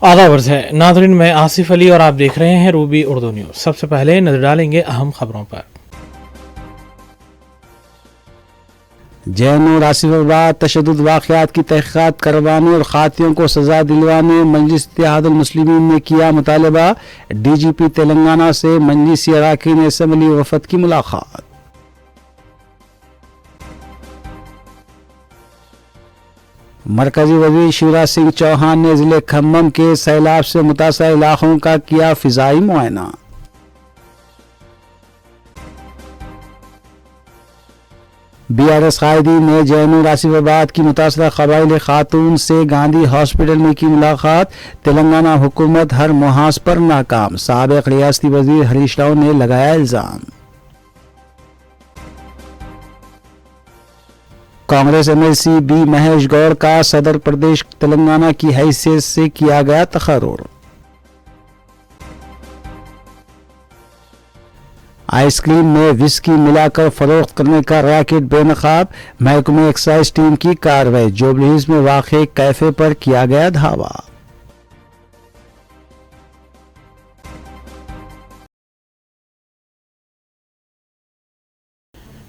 आधा वर्ष है नादरीन, मैं आसिफ अली और आप देख रहे हैं रूबी उर्दू न्यूज़। सबसे पहले नजर डालेंगे अहम खबरों पर। जैन और आसिफाबाद तशद्दुद वाक़यात की तहक़ीक़ात करवाने और खातियों को सज़ा दिलवाने मजलिस इत्तेहादुल मुस्लिमीन ने किया मुतालबा। DGP तेलंगाना से मजलिसी अरकान असम्बली वफ़द की मुलाकात। मरकजी वज़ीर शिवराज सिंह चौहान ने ज़िले खम्मम के सैलाब से मुतासर इलाक़ों का किया फ़िज़ाई मुआयना। BRS कायदीन ने जैन आसिफाबाद की मुतासरा क़बाइल खातून से गांधी हॉस्पिटल में की मुलाकात। तेलंगाना हुकूमत हर मुहाज पर नाकाम, साबिक़ रियासती वज़ीर हरीश राव ने लगाया इल्ज़ाम। कांग्रेस MLC B महेश गौड़ का सदर प्रदेश तेलंगाना की हैसियत से किया गया तक़र्रुर। आइसक्रीम में विस्की मिलाकर फरोख्त करने का रैकेट बेनकाब, महकमे एक्साइज टीम की कार्रवाई। जुबलीहिल्स में वाक़े कैफे पर किया गया धावा।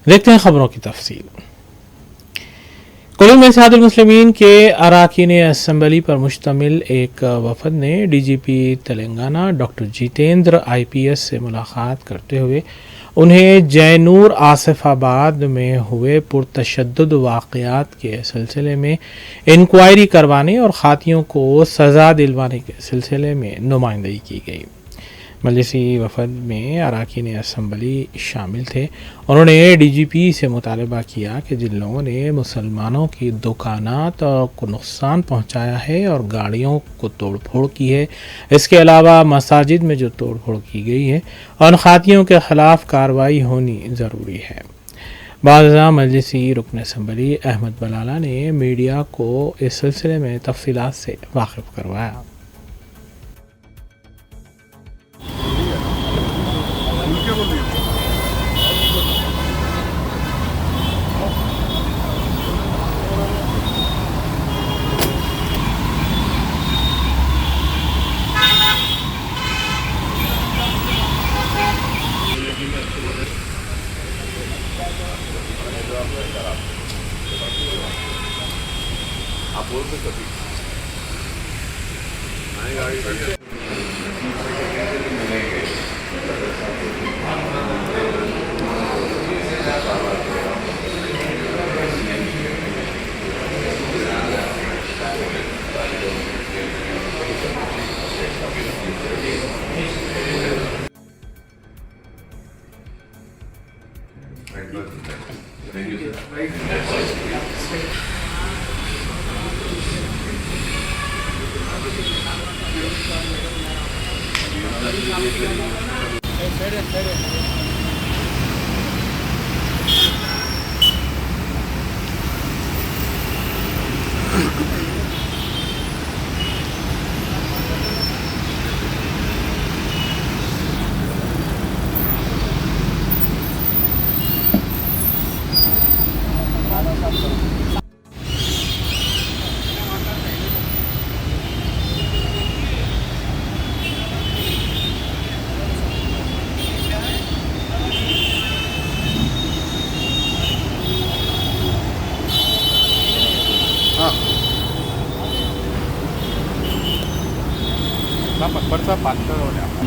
देखते हैं खबरों की तफसील। कुल्लू में इत्तेहादुल मुस्लिमीन के अरकान असम्बली पर मुश्तमिल एक वफद ने DGP Telangana doctor Jitendra IPS से मुलाकात करते हुए उन्हें जैनूर आसिफाबाद में हुए पुरतशद्दुद वाक़यात के सिलसिले में इंक्वायरी करवाने और खातियों को सज़ा दिलवाने के सिलसिले में नुमाइंदगी की गई। मजलिसी वफद में अरकान असम्बली शामिल थे। उन्होंने DGP से मुतालबा किया कि जिन लोगों ने मुसलमानों की दुकानात को नुकसान पहुंचाया है और गाड़ियों को तोड़ फोड़ की है, इसके अलावा मसाजिद में जो तोड़ फोड़ की गई है, उन खातियों के ख़िलाफ़ कार्रवाई होनी ज़रूरी है। बाज़ मजलिसी रुकन असम्बली अहमद बलाला ने मीडिया को इस सिलसिले में तफसीलात से वाकिफ़ करवाया। आप बोल सकते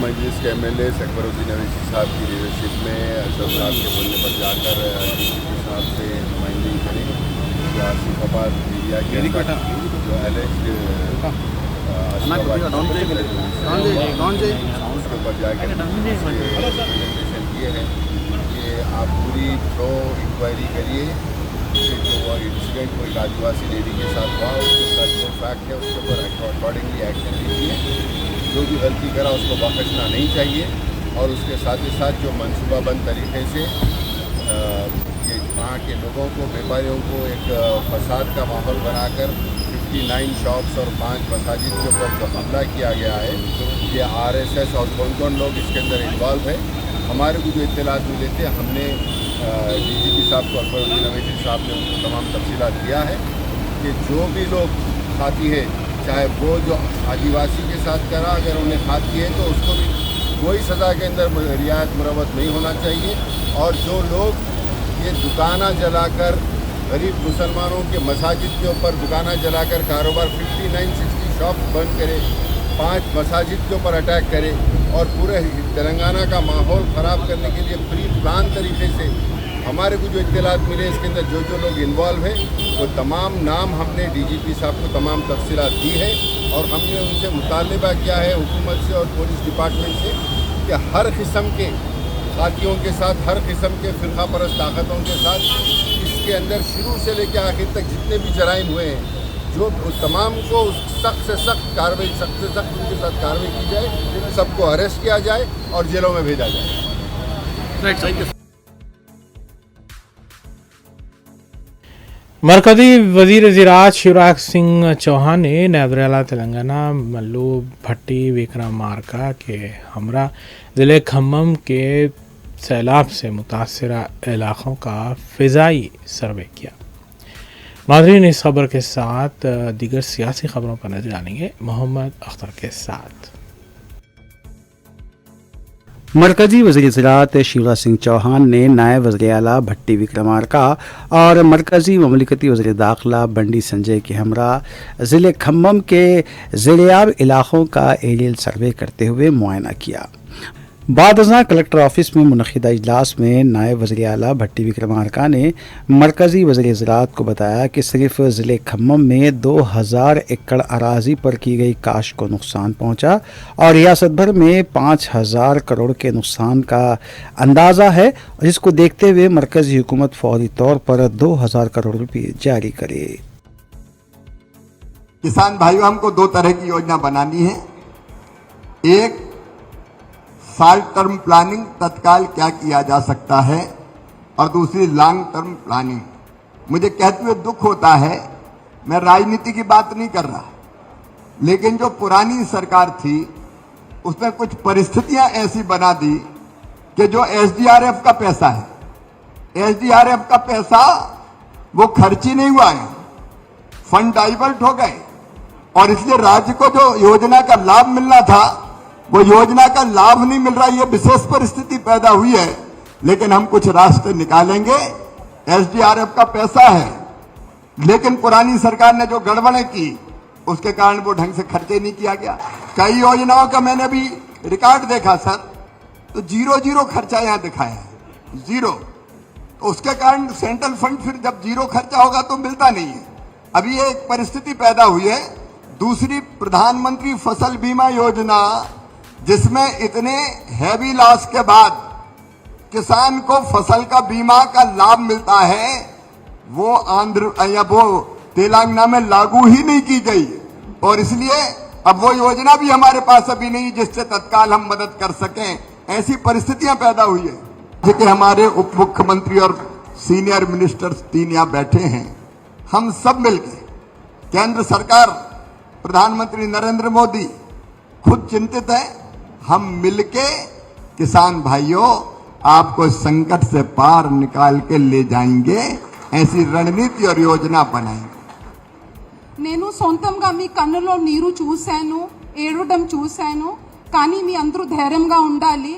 मजलिस के MLA अकबरुद्दीन अवैसी साहब की लीडरशिप में अशरफ साहब के बोलने पर जाकर DGP साहब से नुमाइंदगी करें जो आसिफाबाद एरिया के जो एलेक्ट उसके ऊपर जाकर रिकमेंडेशन किए हैं कि आप पूरी थ्रो इंक्वायरी करिए। जो वो इंसिडेंट कोई आदिवासी लेडी के साथ हुआ उसके साथ जो फैक्ट है उसके ऊपर अकॉर्डिंगली एक्शन लीजिए। जो भी गलती करा उसको बख्शना नहीं चाहिए और उसके साथ ही साथ जो मनसूबाबंद तरीके से ये वहाँ के लोगों को, व्यापारियों को एक फसाद का माहौल बनाकर 59 शॉप्स और 5 मसाजिद के ऊपर जो हमला किया गया है, ये RSS और कौन लोग इसके अंदर इन्वॉल्व है। हमारे को जो इत्तलात मिले थे, हमने DGP साहब को, अकबरुद्दीन अवैसी साहब ने उनको तमाम तफसीलात दिया है कि जो भी लोग खाती है चाहे वो जो आदिवासी के साथ करा, अगर उन्हें हाथ किए तो उसको भी कोई सज़ा के अंदर रियायत मुरवत नहीं होना चाहिए। और जो लोग ये दुकाना जलाकर गरीब मुसलमानों के मसाजिद के ऊपर दुकाना जलाकर कारोबार 59-60 शॉप बंद करे, 5 मसाजिद के ऊपर अटैक करे और पूरे तेलंगाना का माहौल ख़राब करने के लिए प्री प्लान तरीके से हमारे को जो इत्तलात मिले इसके अंदर जो जो लोग इन्वॉल्व हैं वो तमाम नाम हमने डीजीपी साहब को तमाम तफसीलात दी है और हमने उनसे मुतालबा किया है हुकूमत से और पुलिस डिपार्टमेंट से कि हर किस्म के खातियों के साथ, हर किस्म के फ़िरका परस्त ताकतों के साथ इसके अंदर शुरू से लेकर आखिर तक जितने भी जराइम हुए हैं जो तमाम को सख्त से सख्त कार्रवाई, सख्त से सख्त उनके साथ कार्रवाई की जाए, सबको अरेस्ट किया जाए और जेलों में भेजा जाए। Thank you. मरकजी वजीर ज़राअत शिवराज सिंह चौहान ने नायब वज़ीर तेलंगाना मल्लू भट्टी विक्रमार्का के हमरा ज़िले खम्मम के सैलाब से मुतासरा इलाक़ों का फ़िज़ाई सर्वे किया। नाज़रीन, इस खबर के साथ दीगर सियासी खबरों पर नजर डालेंगे मोहम्मद अख्तर के साथ। मरकजी वज़ीर ज़राअत शिवराज सिंह चौहान ने नायब वज़ीर आला भट्टी विक्रमार्का और मरकजी ममलिकती वज़ीर दाखिला बंडी संजय के हमरा ज़िले खम्मम के ज़ेरेआब इलाक़ों का एरियल सर्वे करते हुए मुआयना किया। बादशाह कलेक्टर ऑफिस में मुनक़िदा इजलास में नायब वज़ीर आला भट्टी विक्रमार्का ने मरकज़ी वज़ीर ज़राअत को बताया कि सिर्फ ज़िले खम्मम में 2000 एकड़ अराजी पर की गई काश्त को नुकसान पहुंचा और रियासत भर में 5000 करोड़ के नुकसान का अंदाज़ा है, जिसको देखते हुए मरकज़ी हुकूमत फौरी तौर पर 2000 करोड़ रुपये जारी करे। किसान भाइयों, हमको 2 तरह की योजना बनानी है। एक शॉर्ट टर्म प्लानिंग, तत्काल क्या किया जा सकता है, और दूसरी लॉन्ग टर्म प्लानिंग। मुझे कहते हुए दुख होता है, मैं राजनीति की बात नहीं कर रहा, लेकिन जो पुरानी सरकार थी उसने कुछ परिस्थितियां ऐसी बना दी कि जो एसडीआरएफ का पैसा है, एसडीआरएफ का पैसा वो खर्च ही नहीं हुआ है, फंड डाइवर्ट हो गए और इसलिए राज्य को जो योजना का लाभ मिलना था वो योजना का लाभ नहीं मिल रहा। ये विशेष परिस्थिति पैदा हुई है, लेकिन हम कुछ रास्ते निकालेंगे। एसडीआरएफ का पैसा है, लेकिन पुरानी सरकार ने जो गड़बड़ें की उसके कारण वो ढंग से खर्चे नहीं किया गया। कई योजनाओं का मैंने भी रिकॉर्ड देखा सर, तो 0 खर्चा यहां दिखाया है, 0। तो उसके कारण सेंट्रल फंड फिर जब 0 खर्चा होगा तो मिलता नहीं है। अभी ये एक परिस्थिति पैदा हुई है। दूसरी, प्रधानमंत्री फसल बीमा योजना, जिसमें इतने हैवी लॉस के बाद किसान को फसल का बीमा का लाभ मिलता है, वो आंध्र या वो तेलंगाना में लागू ही नहीं की गई और इसलिए अब वो योजना भी हमारे पास अभी नहीं जिससे तत्काल हम मदद कर सकें। ऐसी परिस्थितियां पैदा हुई है। देखिए, हमारे उप मुख्यमंत्री और सीनियर मिनिस्टर्स 3 यहाँ बैठे हैं। हम सब मिलकर, केंद्र सरकार, प्रधानमंत्री नरेंद्र मोदी खुद चिंतित है, हम मिलके किसान भाइयों आपको संकट से पार निकाल के ले जाएंगे, ऐसी रणनीति और योजना बनाएंगे। నేను సొంతంగా మీ కన్నులో నీరు చూశాను, ఏడవడం చూశాను, కానీ మీ అందరూ ధైర్యంగా ఉండాలి।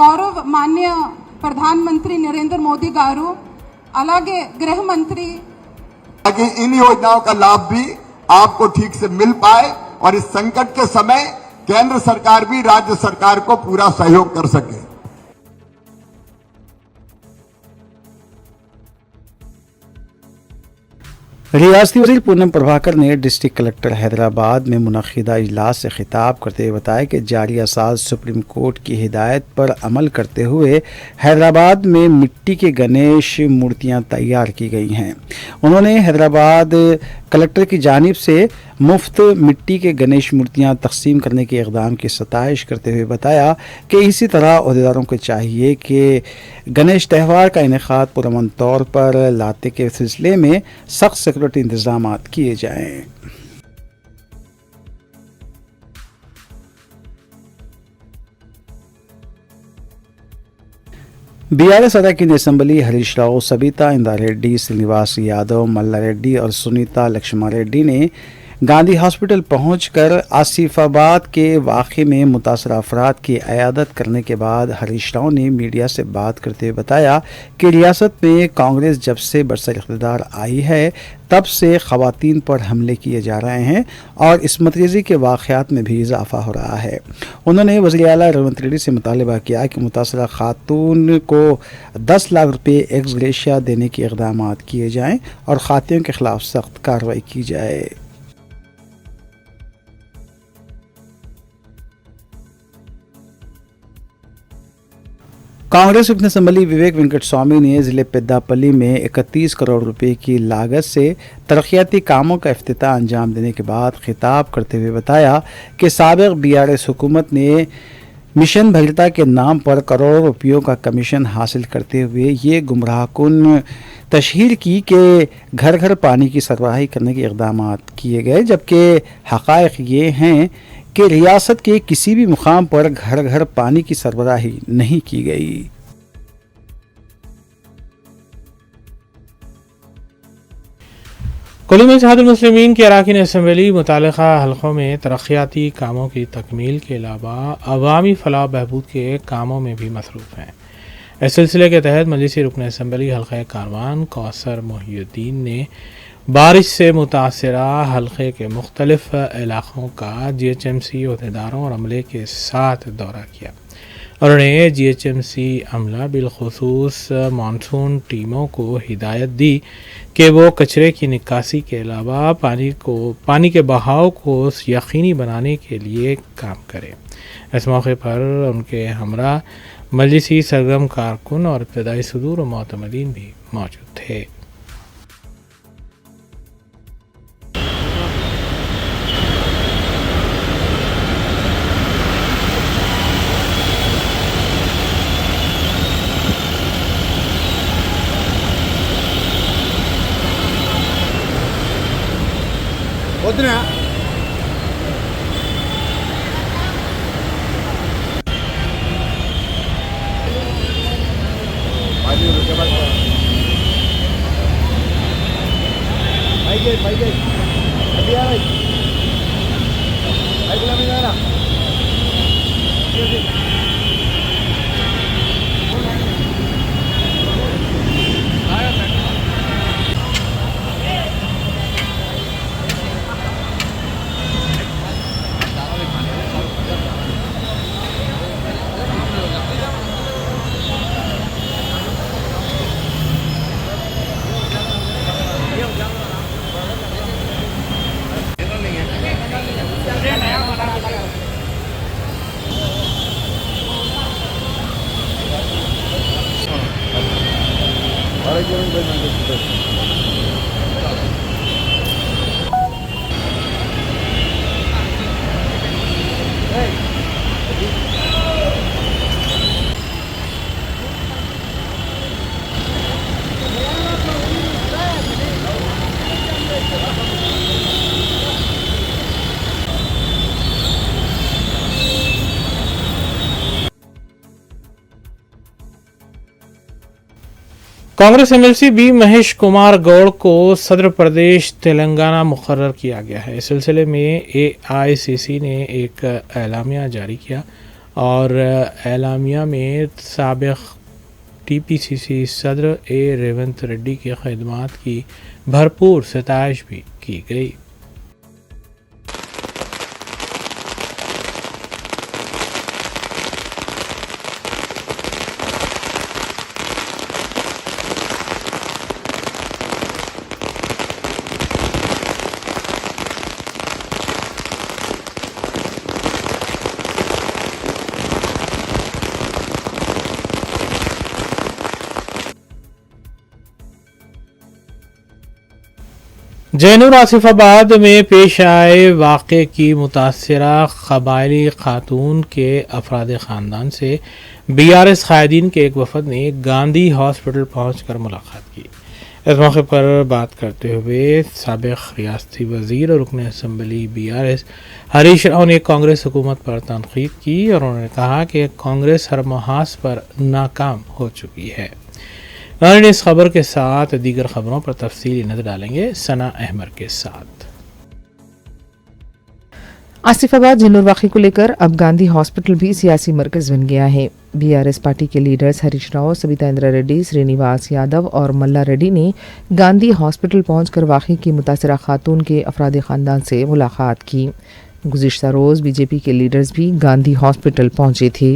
గౌరవ మాన్య ప్రధానమంత్రి నరేంద్ర మోదీ గారు అలాగే गृह मंत्री ताकि इन योजनाओं का लाभ भी आपको ठीक से मिल पाए और इस संकट के समय केंद्र सरकार भी राज्य सरकार को पूरा सहयोग कर सके। रियासती वज़ीर पूनम प्रभाकर ने डिस्ट्रिक्ट कलेक्टर हैदराबाद में मुनक़िदा इजलास से खिताब करते हुए बताया कि जारिया साल सुप्रीम कोर्ट की हिदायत पर अमल करते हुए हैदराबाद में मिट्टी के गणेश मूर्तियां तैयार की गई हैं। उन्होंने हैदराबाद कलेक्टर की जानिब से मुफ्त मिट्टी के गणेश मूर्तियां तकसीम करने के इक़दाम की सताइश करते हुए बताया कि इसी तरह अहदेदारों को चाहिए कि गणेश त्यौहार का इनेकाद पुरअमन तौर पर लाते के सिलसिले में सख्त सिक्योरिटी इंतजाम किए जाएँ। बीआरएस अरकान असेंबली हरीश राव, सबिता इंदा रेड्डी, श्रीनिवास यादव, मल्ला रेड्डी और सुनीता लक्ष्मण रेड्डी ने गांधी हॉस्पिटल पहुंचकर आसिफाबाद के वाक़े में मुतासरा अफराद की इयादत करने के बाद हरीश राव ने मीडिया से बात करते हुए बताया कि रियासत में कांग्रेस जब से बरसर इक़्तिदार आई है तब से ख़वातीन पर हमले किए जा रहे हैं और इस्मत रेज़ी के वाक़यात में भी इजाफा हो रहा है। उन्होंने वज़ीर आला रेवंत रेड्डी से मुतालबा किया कि मुतासरा खातून को 10 लाख रुपये एक्स ग्रेशिया देने के इक़दाम किए जाएँ और खातियों के ख़िलाफ़ सख्त कार्रवाई की जाए। कांग्रेस रुकन असम्बली विवेक वेंकट स्वामी ने ज़िले पेद्दापल्ली में 31 करोड़ रुपए की लागत से तरक्याती कामों का इफ्तिताह अंजाम देने के बाद खिताब करते हुए बताया कि साबिक़ बीआरएस हुकूमत ने मिशन भगीरथा के नाम पर करोड़ों रुपयों का कमीशन हासिल करते हुए ये गुमराहकुन तशहीर की कि घर घर पानी की सरबराही करने के इक़दाम किए गए, जबकि हक़ाइक़ ये हैं कि रियासत के किसी भी मुकाम पर घर घर पानी की सरबराही नहीं की गई। कुल्लू में इत्तेहादुल मुस्लिमीन की अरकान असम्बली मुतालिका हलकों में तरक्याती कामों की तकमील के अलावा अवामी फलाह बहबूद के कामों में भी मसरूफ़ हैं। इस सिलसिले के तहत मजलिसी रुकन असम्बली हल्का कारवान कौसर मोहिउद्दीन ने बारिश से मुतासरा हल्के के मुख्तलिफ इलाक़ों का GHMC अहदेदारों और अमले के साथ दौरा किया। उन्होंने GHMC अमला बिलखुसूस मानसून टीमों को हिदायत दी कि वो कचरे की निकासी के अलावा पानी के बहाव को यकीनी बनाने के लिए काम करें। इस मौके पर उनके हमरा मजलिसी सरगर्म कारकुन और इब्तदाई सदूर और मोतमदीन भी मौजूद थे। कांग्रेस MLC बी महेश कुमार गौड़ को सदर प्रदेश तेलंगाना मुकर्रर किया गया है। इस सिलसिले में AICC ने एक एलामिया जारी किया और एलामिया में साबिक़ TPCC सदर रेवंत रेड्डी की खिदमात की भरपूर सताइश भी की गई। जैनूर आसिफाबाद में पेश आए वाक़े की मुतासरा क़बायली खातून के अफराद ख़ानदान से BRS कायदीन के एक वफ़द ने गांधी हॉस्पिटल पहुंचकर मुलाकात की। इस मौके पर बात करते हुए साबिक़ रियासती वज़ीर और रुकन असम्बली BRS हरीश राव ने कांग्रेस हुकूमत पर तनक़ीद की और उन्होंने कहा कि कांग्रेस हर महाज पर नाकाम हो चुकी है। उन्होंने इस खबर के साथ दीगर खबरों पर तफसीली नज़र डालेंगे सना अहमद के साथ। आसिफाबाद जिन्नूर वाक़े को लेकर अब गांधी हॉस्पिटल भी सियासी मरकज बन गया है। बीआरएस पार्टी के लीडर्स हरीश राव, सबिता इंद्रा रेड्डी, श्रीनिवास यादव और मल्ला रेड्डी ने गांधी हॉस्पिटल पहुंचकर वाक़े की मुतासरा खातून के अफराद ख़ानदान से मुलाकात की। गुज़िश्ता रोज़ बीजेपी के लीडर्स भी गांधी हॉस्पिटल पहुंचे थे।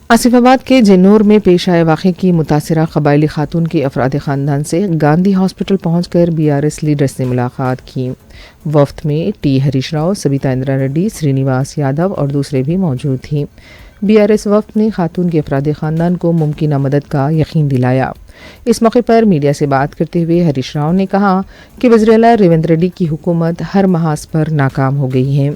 आसिफाबाद के जिन्नूर में पेश आए वाक़े की मुतासरा कबायली खातून के अफराद ख़ानदान से गांधी हॉस्पिटल पहुंचकर बीआरएस लीडर्स ने मुलाकात की। वफ्द में टी हरीश राव, सबिता इंद्रा रेड्डी, श्रीनिवास यादव और दूसरे भी मौजूद थी। बीआरएस वफ्द ने खातून के अफराद ख़ानदान को मुमकिन मदद का यकीन दिलाया। इस मौके पर मीडिया से बात करते हुए हरीश राव ने कहा कि वज़ीर-ए-आला रेवंत रेड्डी की हुकूमत हर महाज पर नाकाम हो गई है।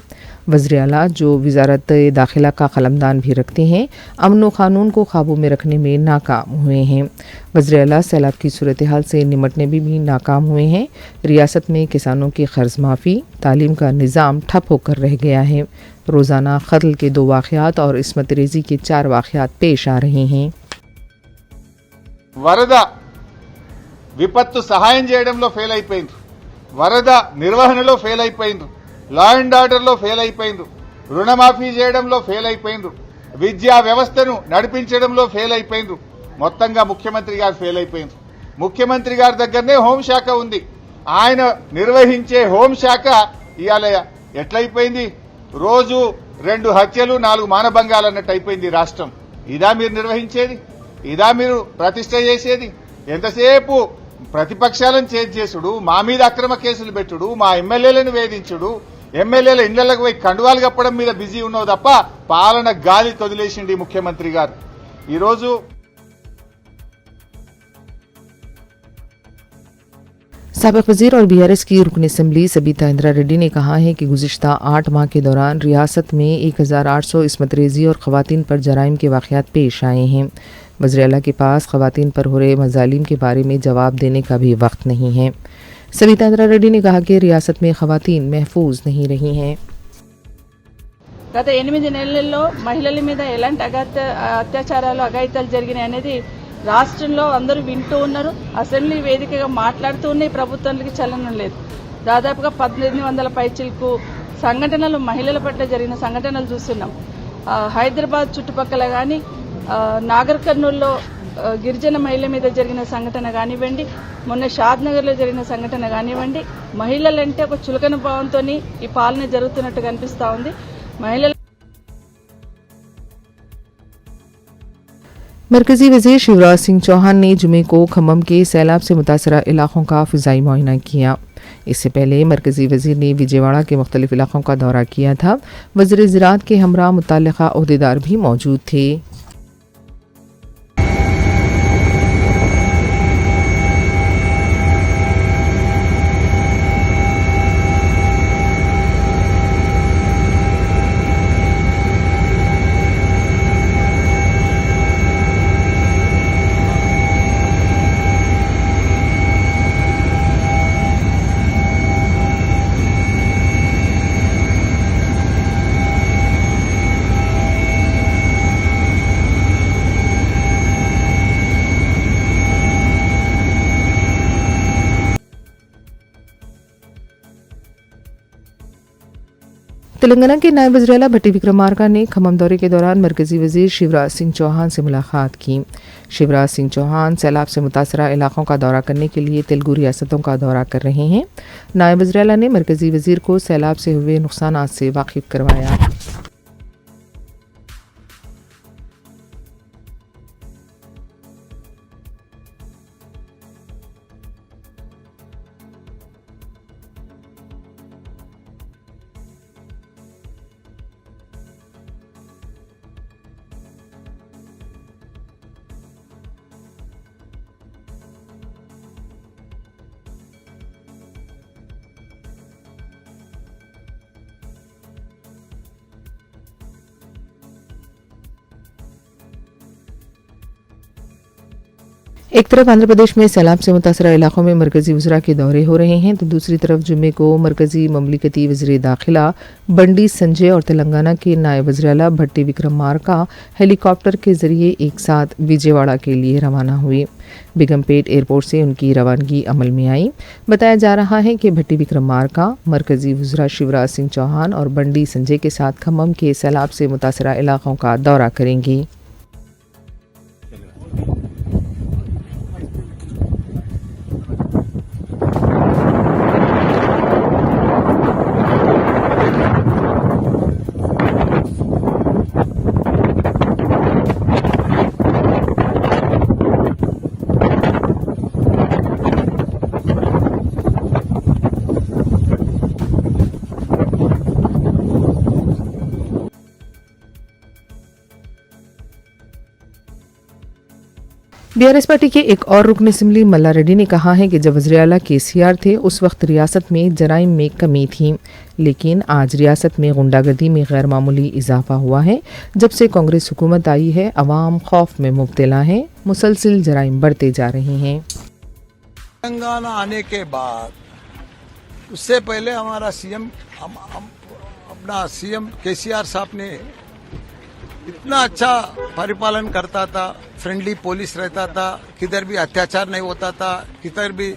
वज़ीर-ए-आला जो वज़ारत दाखिला का कलमदान भी रखते हैं, अमन व क़ानून को काबू में रखने में नाकाम हुए हैं। वज़ीर-ए-आला सैलाब की सूरत हाल से निमटने में भी नाकाम हुए हैं। रियासत में किसानों की कर्ज माफ़ी, तालीम का निज़ाम ठप होकर रह गया है। रोज़ाना कत्ल के 2 वाक़यात और इस्मत रेज़ी के 4 वाक़यात पेश आ रहे हैं। వరద విపత్తు సహాయం చేయడంలో ఫెయిల్ అయిపోయింది, వరద నిర్వహణలో ఫెయిల్ అయిపోయింది, లా అండ్ ఆర్డర్లో ఫెయిల్ అయిపోయింది, రుణమాఫీ చేయడంలో ఫెయిల్ అయిపోయింది, విద్యా వ్యవస్థను నడిపించడంలో ఫెయిల్ అయిపోయింది, మొత్తంగా ముఖ్యమంత్రి గారు ఫెయిల్ అయిపోయింది. ముఖ్యమంత్రి గారి దగ్గరనే హోంశాఖ ఉంది, ఆయన నిర్వహించే హోంశాఖ ఇవాళ ఎట్లయిపోయింది, రోజు 2 హత్యలు 4 మానభంగాలు అన్నట్టు అయిపోయింది రాష్ట్రం. ఇదా మీరు నిర్వహించేది? ఇదా మీరు ప్రతిష్ట చేసేది? ఎంతసేపు ప్రతిపక్షాలను చేజ్ చేసుడు, మా మీద అక్రమ కేసులు పెట్టుడు, మా ఎమ్మెల్యేలను వేధించుడు, ఎమ్మెల్యేల ఇళ్లకు పోయి కండువాలు కప్పడం మీద బిజీ ఉన్నావు తప్ప పాలన గాలి తొదిలేసిండి ముఖ్యమంత్రి గారు. ఈరోజు साबिक वज़ीर और बीआरएस की रुकन असम्बली सबिता इंद्रा रेड्डी ने कहा है कि गुज़िश्ता 8 माह के दौरान रियासत में 1800 इस्मत रेज़ी और ख़वातीन पर जराइम के वाक़यात पेश आए हैं। वज़ीर-ए-आला के पास ख़वातीन पर हो रहे मज़ालिम के बारे में जवाब देने का भी वक्त नहीं है। सबिता इंद्रा रेड्डी ने कहा कि रियासत में ख़वातीन महफूज नहीं रही हैं। గత 8 నెలల్లో మహిళల మీద ఎలాంటి అత్యాచారాలు అఘాయితాలు జరిగినాయి అనేది రాష్ట్రంలో అందరూ వింటూ ఉన్నారు. అసెంబ్లీ వేదికగా మాట్లాడుతూ ఉన్నాయి. ప్రభుత్వానికి చలనం లేదు. దాదాపుగా 1800 పైచిలకు సంఘటనలు మహిళల పట్ల జరిగిన సంఘటనలు చూస్తున్నాం. హైదరాబాద్ చుట్టుపక్కల కానీ, నాగర్ కర్నూల్లో గిరిజన మహిళల మీద జరిగిన సంఘటన కానివ్వండి, మొన్న షాద్ నగర్లో జరిగిన సంఘటన కానివ్వండి, మహిళలంటే ఒక చులకన భావంతో ఈ పాలన జరుగుతున్నట్టు కనిపిస్తూ ఉంది. మహిళల मरकजी वज़ीर शिवराज सिंह चौहान ने जुमे को खम्मम के सैलाब से मुतासरा इलाकों का फ़िज़ाई मुआयना किया। इससे पहले मरकजी वज़ीर ने विजयवाड़ा के मुख्तलिफ इलाकों का दौरा किया था। वज़ीर ज़राअत के हमरा मुतल्लिक़ा ओहदेदार भी मौजूद थे। तेलंगाना के नायब वज़ीर-ए-आला भट्टी विक्रमार्का ने खम्मम दौरे के दौरान मरकजी वज़ीर शिवराज सिंह चौहान से मुलाकात की। शिवराज सिंह चौहान सैलाब से मुतासरा इलाकों का दौरा करने के लिए तेलुगु रियासतों का दौरा कर रहे हैं। नायब वज़ीर-ए-आला ने मरकजी वज़ीर को सैलाब से हुए नुकसानात से वाकिफ करवाया। एक तरफ आंध्र प्रदेश में सैलाब से मुतासरा इलाकों में मरकजी वज़रा के दौरे हो रहे हैं तो दूसरी तरफ जुम्मे को मरकजी ममलिकती वज़ीर दाखिला बंडी संजय और तेलंगाना के नायब वज़ीर-ए-आला भट्टी विक्रमार्का हेलीकॉप्टर के जरिए एक साथ विजयवाड़ा के लिए रवाना हुए। बेगमपेट एयरपोर्ट से उनकी रवानगी अमल में आई। बताया जा रहा है कि भट्टी विक्रमार्का मरकजी वज़रा शिवराज सिंह चौहान और बंडी संजय के साथ खम्मम के सैलाब से मुतासरा इलाकों का दौरा करेंगी। बीआरएस पार्टी के एक और रुकन असम्बली मल्ला रेड्डी ने कहा है कि जब वज़ीर-ए-आला केसीआर थे उस वक्त रियासत में जराइम में कमी थी, लेकिन आज रियासत में गुंडागर्दी में गैर मामूली इजाफा हुआ है। जब से कांग्रेस हुकूमत आई है अवाम खौफ में मुब्तला है, मुसलसिल जराइम बढ़ते जा रहे हैं। तेलंगाना आने के बाद उससे पहले हमारा अपना सीएम केसीआर साहब ने इतना अच्छा परिपालन करता था, फ्रेंडली पुलिस रहता था, किधर भी अत्याचार नहीं होता था, किधर भी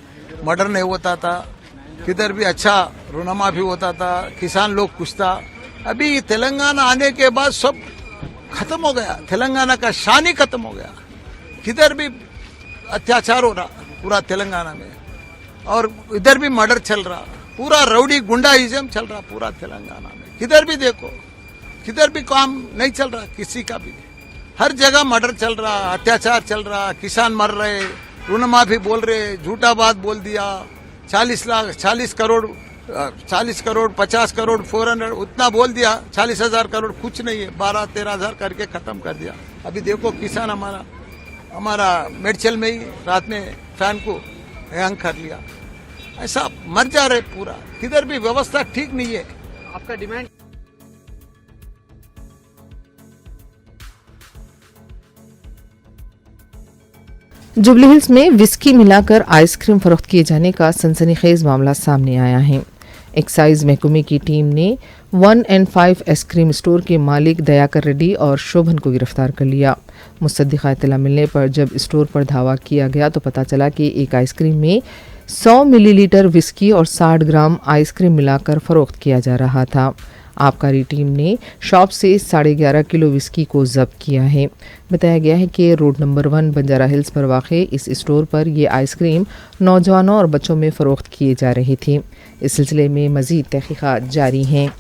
मर्डर नहीं होता था, किधर भी अच्छा रुनमा भी होता था, किसान लोग खुश था। अभी तेलंगाना आने के बाद सब खत्म हो गया, तेलंगाना का शान ही खत्म हो गया। किधर भी अत्याचार हो रहा पूरा तेलंगाना में, और इधर भी मर्डर चल रहा, पूरा रउडी गुंडाइज्म चल रहा पूरा तेलंगाना में। किधर भी देखो, किधर भी काम नहीं चल रहा किसी का भी, हर जगह मर्डर चल रहा, अत्याचार चल रहा, किसान मर रहे, ऋणमाफी बोल रहे, झूठा बात बोल दिया, 40 करोड़ 50 करोड़ 400 उतना बोल दिया, 40,000 करोड़ कुछ नहीं है, 12-13 हजार करके खत्म कर दिया। अभी देखो किसान हमारा मेडचल में ही रात में फैन को हैंग कर लिया, ऐसा मर जा रहे पूरा। किधर भी व्यवस्था ठीक नहीं है। आपका डिमांड जुबली हिल्स में विस्की मिलाकर आइसक्रीम फरोख्त किए जाने का सनसनीखेज मामला सामने आया है। एक्साइज महकमे की टीम ने 1 and 5 आइसक्रीम स्टोर के मालिक दयाकर रेड्डी और शोभन को गिरफ्तार कर लिया। मुसद्दिक़ा इत्तला मिलने पर जब स्टोर पर धावा किया गया तो पता चला कि एक आइसक्रीम में 100 मिलीलीटर विस्की और 60 ग्राम आइसक्रीम मिलाकर फरोख्त किया जा रहा था। आबकारी टीम ने शॉप से 11.5 किलो विस्की को जब्त किया है। बताया गया है कि रोड नंबर 1 बंजारा हिल्स पर वाक़े इस स्टोर पर ये आइसक्रीम नौजवानों और बच्चों में फ़रोख्त किए जा रहे थे। इस सिलसिले में मज़ीद तहक़ीक़ात जारी हैं।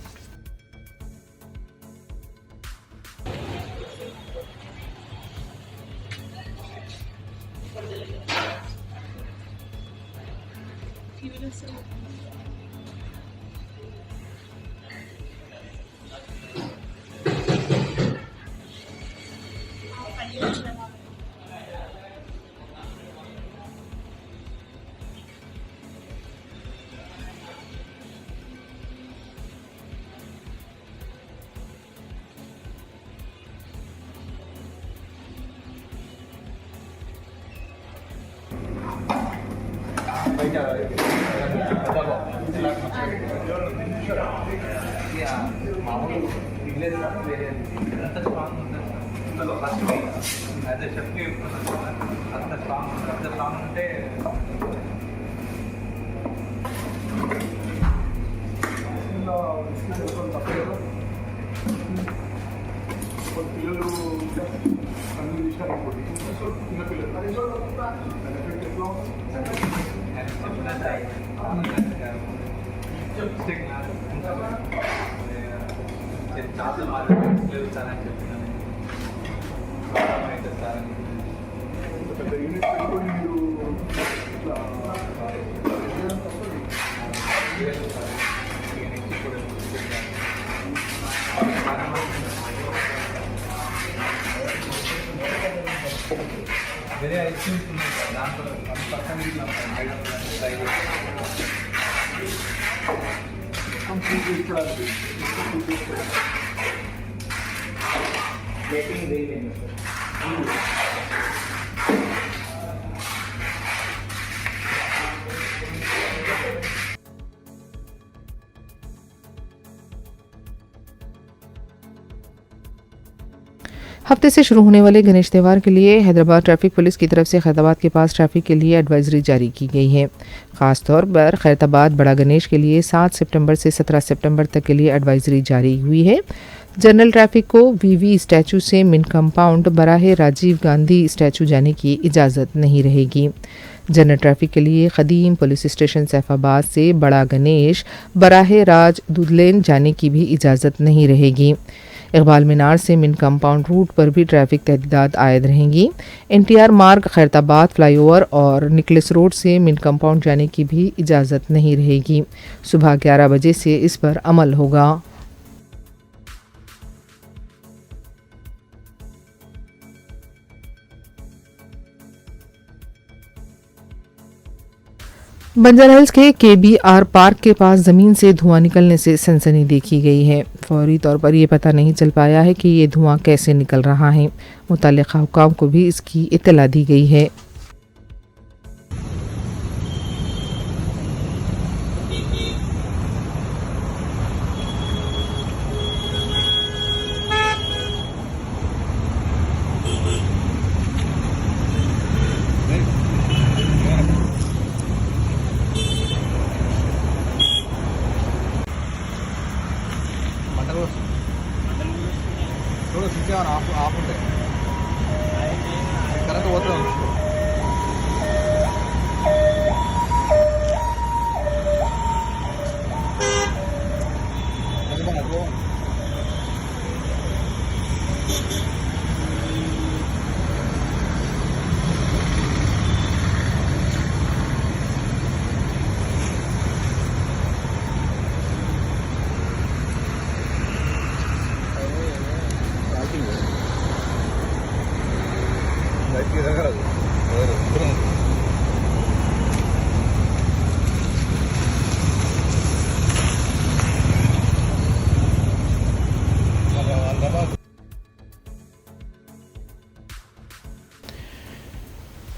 हफ्ते से शुरू होने वाले गणेश त्यौहार के लिए हैदराबाद ट्रैफिक पुलिस की तरफ से खैरताबाद के पास ट्रैफिक के लिए एडवाइजरी जारी की गई है। खासतौर पर खैरताबाद बड़ा गणेश के लिए 7 सितंबर से 17 सितंबर तक के लिए एडवाइजरी जारी हुई है। जनरल ट्रैफिक को वीवी स्टैचू से मिन कंपाउंड बराहे राजीव गांधी स्टैचू जाने की इजाज़त नहीं रहेगी। जनरल ट्रैफिक के लिए कदीम पुलिस स्टेशन सैफाबाद से बड़ा गणेश बराहे राज दुधलेन जाने की भी इजाज़त नहीं रहेगी। इकबाल मीनार से मिन कंपाउंड रूट पर भी ट्रैफिक तहदीदात आयद रहेंगी। NTR मार्ग खैरताबाद फ्लाईओवर और निकलेस रोड से मिन कंपाउंड जाने की भी इजाज़त नहीं रहेगी। सुबह 11 बजे से इस पर अमल होगा। बंजारा हिल्स के KBR पार्क के पास ज़मीन से धुआं निकलने से सनसनी देखी गई है। फौरी तौर पर यह पता नहीं चल पाया है कि ये धुआं कैसे निकल रहा है। मुतल्लिक़ा हुक्काम को भी इसकी इत्तला दी गई है।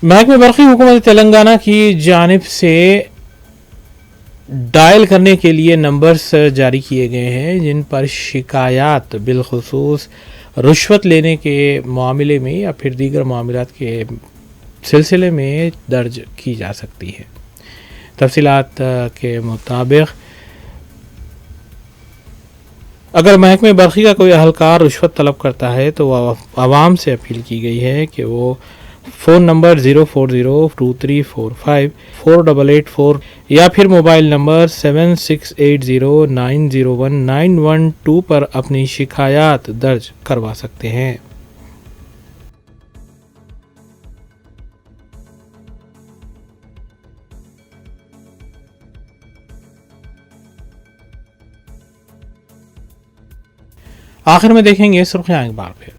महकमे बरक़ी हुकूमत तेलंगाना की जानिब से डायल करने के लिए नंबर्स जारी किए गए हैं जिन पर शिकायत बिलखुसूस रुश्वत लेने के मामले में या फिर दीगर मामलात के सिलसिले में दर्ज की जा सकती है। तफसीलात के मुताबिक अगर महकमे बरक़ी का कोई अहलकार रुश्वत तलब करता है तो आवाम से अपील की गई है कि वो फ़ोन नंबर 04023454884 या फिर मोबाइल नंबर 7680901912 पर अपनी शिकायत दर्ज करवा सकते हैं। आखिर में देखेंगे सुर्खियां एक बार फिर।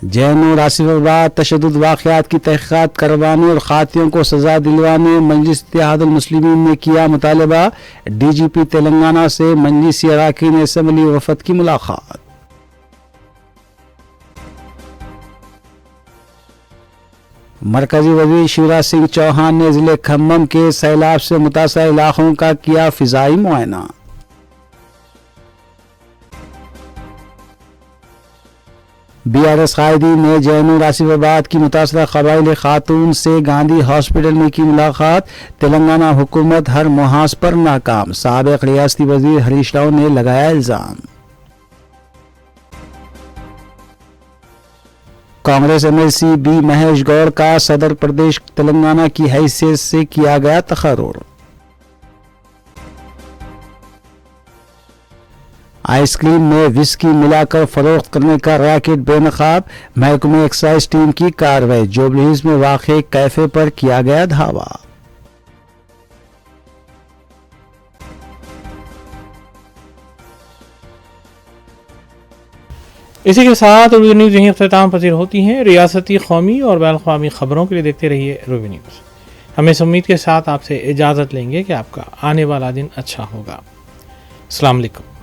जैन आसिफाबाद तशद्दुद वाक़यात की तहक़ीक़ात करवाने और ख़ातियों को सज़ा दिलवाने मजलिस इत्तेहादुल मुस्लिमीन ने किया मुतालबा। DGP तेलंगाना से मजलिसी अरकान असम्बली वफ़द की मुलाकात। मरकजी वज़ीर शिवराज सिंह चौहान ने ज़िले खम्मम के सैलाब से मुतासर इलाक़ों का किया फ़िज़ाई मुआयना। BRS कायदीन ने जैन आसिफाबाद की मुतासरा क़बाइल खातून से गांधी हॉस्पिटल में की मुलाकात। तेलंगाना हुकूमत हर मुहाज पर नाकाम, साबिक़ रियासती वज़ीर हरीश राव ने लगाया इल्ज़ाम। कांग्रेस MLC B महेश गौड़ का सदर प्रदेश तेलंगाना की हैसियत से किया गया तक़र्रुर। आइसक्रीम में विस्की मिलाकर फरोख्त करने का रैकेट बेनकाब, महकमे एक्साइज टीम की कार्रवाई। जुबली हिल्स में वाक़े कैफे पर किया गया धावा। इसी के साथ उर्दू न्यूज़ यहीं अख्ताम पसीर होती हैं। रियासती, कौमी और बैन अक़वामी ख़बरों के लिए देखते रहिए रूबी न्यूज़। हम इस उम्मीद के साथ आपसे इजाज़त लेंगे कि आपका आने वाला दिन अच्छा होगा। अस्सलाम वालेकुम।